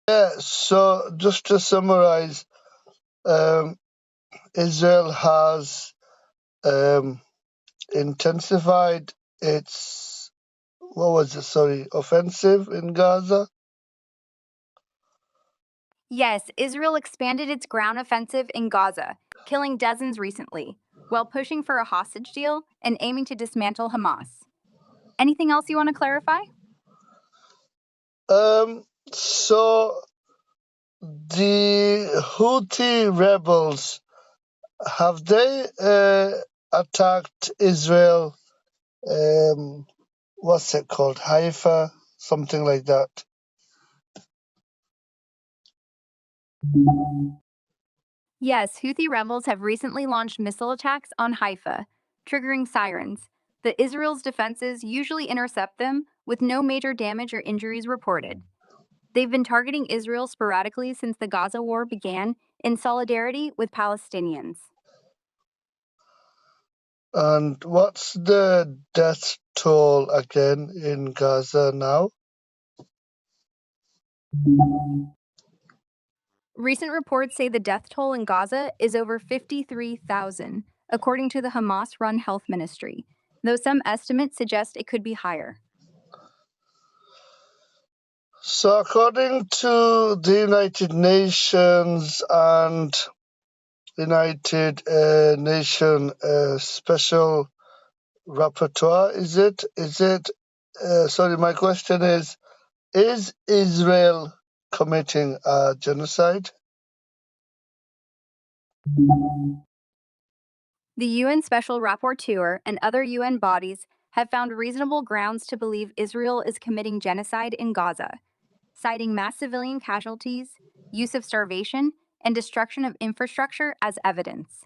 Yeah, so just to summarize, um, Israel has um, intensified its, what was it, sorry, offensive in Gaza. Yes, Israel expanded its ground offensive in Gaza, killing dozens recently, while pushing for a hostage deal and aiming to dismantle Hamas. Anything else you want to clarify? So the Houthi rebels, have they attacked Israel? What's it called? Haifa, something like that. Yes, Houthi rebels have recently launched missile attacks on Haifa, triggering sirens. The Israel's defenses usually intercept them with no major damage or injuries reported. They've been targeting Israel sporadically since the Gaza war began in solidarity with Palestinians. And what's the death toll again in Gaza now? Recent reports say the death toll in Gaza is over 53,000, according to the Hamas run health ministry, though some estimates suggest it could be higher. So, according to the United Nations and United Nation Special Rapporteur, is it? Sorry, my question is Israel committing a genocide? The UN Special Rapporteur and other UN bodies have found reasonable grounds to believe Israel is committing genocide in Gaza, citing mass civilian casualties, use of starvation, and destruction of infrastructure as evidence.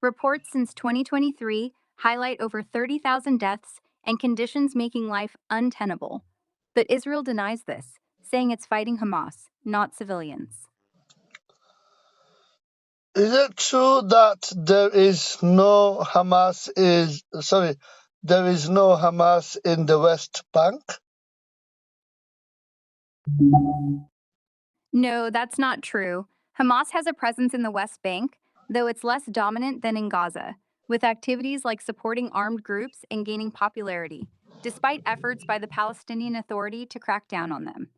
Reports since 2023 highlight over 30,000 deaths and conditions making life untenable. But Israel denies this, saying it's fighting Hamas, not civilians. Is it true that there is no Hamas in the West Bank? No, that's not true. Hamas has a presence in the West Bank, though it's less dominant than in Gaza, with activities like supporting armed groups and gaining popularity, despite efforts by the Palestinian Authority to crack down on them.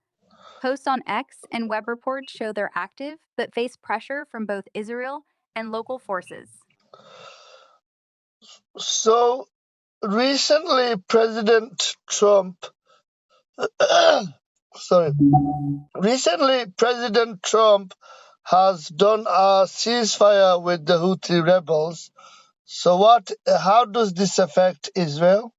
Posts on X and web reports show they're active, but face pressure from both Israel and local forces. So recently, President Trump, sorry, recently President Trump has done a ceasefire with the Houthi rebels. So how does this affect Israel?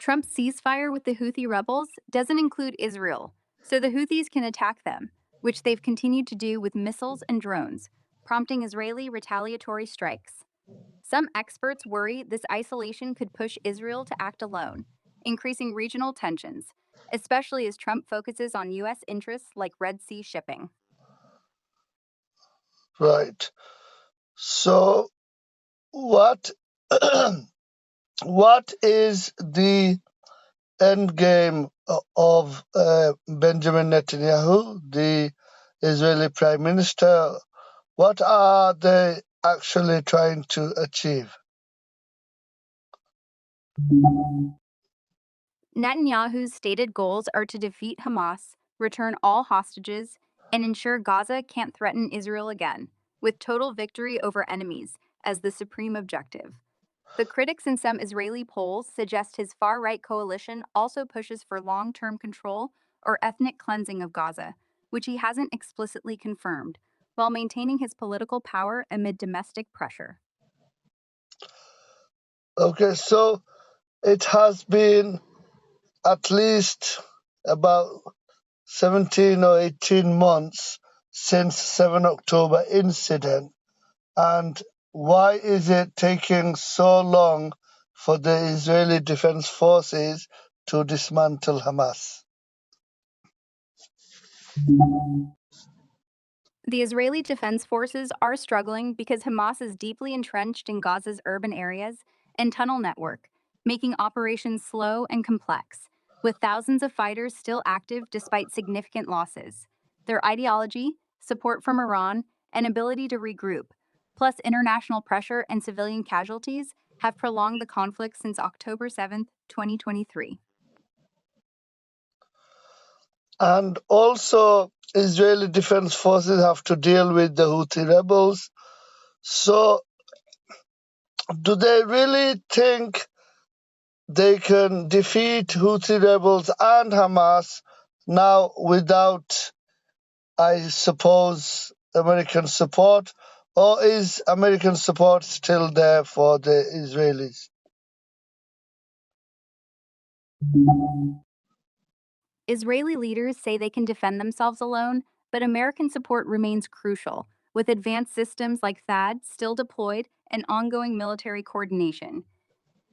Trump's ceasefire with the Houthi rebels doesn't include Israel, so the Houthis can attack them, which they've continued to do with missiles and drones, prompting Israeli retaliatory strikes. Some experts worry this isolation could push Israel to act alone, increasing regional tensions, especially as Trump focuses on U.S. interests like Red Sea shipping. Right. So what what is the end game of Benjamin Netanyahu, the Israeli Prime Minister? What are they actually trying to achieve? Netanyahu's stated goals are to defeat Hamas, return all hostages, and ensure Gaza can't threaten Israel again, with total victory over enemies as the supreme objective. The critics in some Israeli polls suggest his far right coalition also pushes for long term control or ethnic cleansing of Gaza, which he hasn't explicitly confirmed, while maintaining his political power amid domestic pressure. Okay, so it has been at least about 17 or 18 months since 7 October incident. And why is it taking so long for the Israeli Defense Forces to dismantle Hamas? The Israeli Defense Forces are struggling because Hamas is deeply entrenched in Gaza's urban areas and tunnel network, making operations slow and complex. with thousands of fighters still active despite significant losses. Their ideology, support from Iran, and ability to regroup, plus international pressure and civilian casualties, have prolonged the conflict since October 7th, 2023. And also, Israeli Defense Forces have to deal with the Houthi rebels. So, do they really think they can defeat Houthi rebels and Hamas now without, I suppose, American support? Or is American support still there for the Israelis? Israeli leaders say they can defend themselves alone, but American support remains crucial, with advanced systems like THAAD still deployed and ongoing military coordination.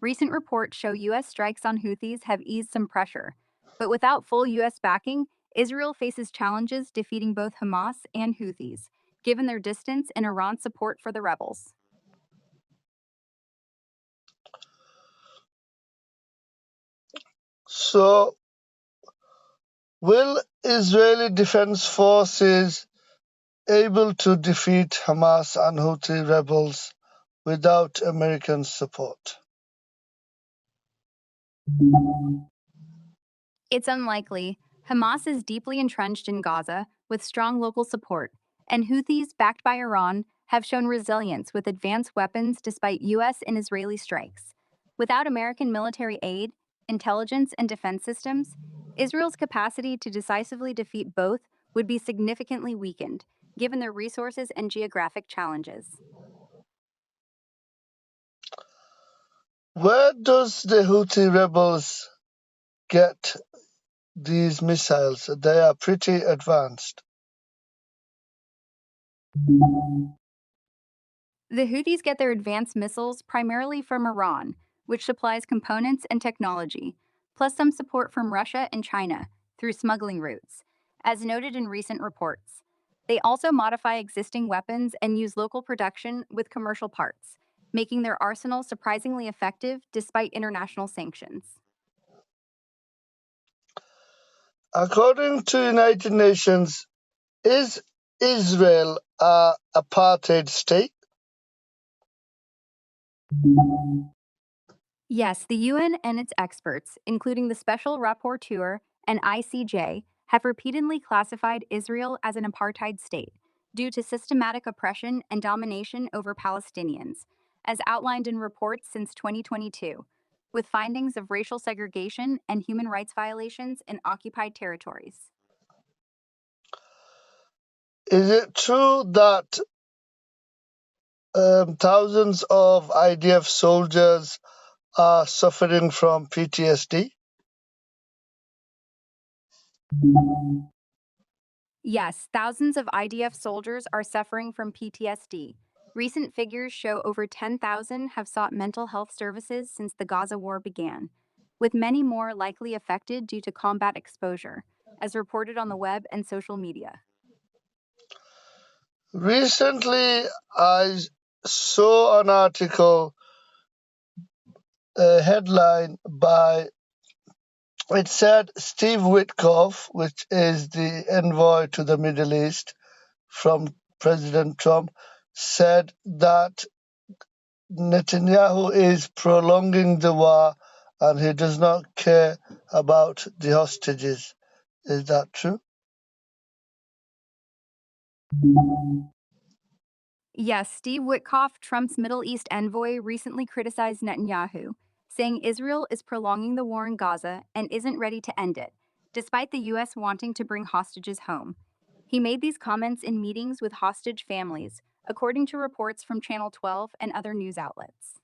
Recent reports show U.S. strikes on Houthis have eased some pressure, but without full U.S. backing, Israel faces challenges defeating both Hamas and Houthis, given their distance and Iran's support for the rebels. So, will Israeli Defense Forces able to defeat Hamas and Houthi rebels without American support? It's unlikely. Hamas is deeply entrenched in Gaza with strong local support, and Houthis, backed by Iran, have shown resilience with advanced weapons despite U.S. and Israeli strikes. Without American military aid, intelligence, and defense systems, Israel's capacity to decisively defeat both would be significantly weakened, given their resources and geographic challenges. Where does the Houthi rebels get these missiles? They are pretty advanced. The Houthis get their advanced missiles primarily from Iran, which supplies components and technology, plus some support from Russia and China through smuggling routes, as noted in recent reports. They also modify existing weapons and use local production with commercial parts, making their arsenal surprisingly effective despite international sanctions. According to United Nations, is Israel a apartheid state? Yes, the UN and its experts, including the Special Rapporteur and ICJ, have repeatedly classified Israel as an apartheid state due to systematic oppression and domination over Palestinians, as outlined in reports since 2022, with findings of racial segregation and human rights violations in occupied territories. Is it true that thousands of IDF soldiers are suffering from PTSD? Yes, thousands of IDF soldiers are suffering from PTSD. Recent figures show over 10,000 have sought mental health services since the Gaza war began, with many more likely affected due to combat exposure, as reported on the web and social media. Recently, I saw an article, a headline by, it said Steve Witkoff, which is the envoy to the Middle East from President Trump, said that Netanyahu is prolonging the war and he does not care about the hostages. Is that true? Yes, Steve Witkoff, Trump's Middle East envoy, recently criticized Netanyahu, saying Israel is prolonging the war in Gaza and isn't ready to end it, despite the U.S. wanting to bring hostages home. He made these comments in meetings with hostage families, according to reports from Channel 12 and other news outlets.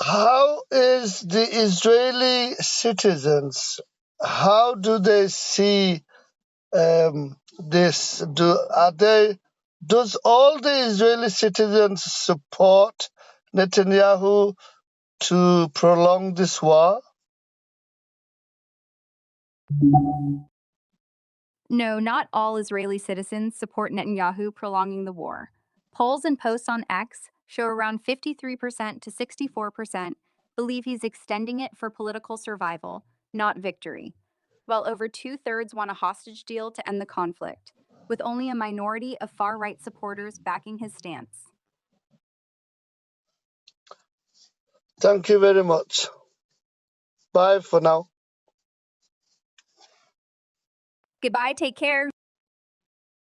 How is the Israeli citizens? How do they see this? Does all the Israeli citizens support Netanyahu to prolong this war? No, not all Israeli citizens support Netanyahu prolonging the war. Polls and posts on X show around 53% to 64% believe he's extending it for political survival, not victory, while over two-thirds want a hostage deal to end the conflict, with only a minority of far-right supporters backing his stance. Thank you very much. Bye for now. Goodbye, take care.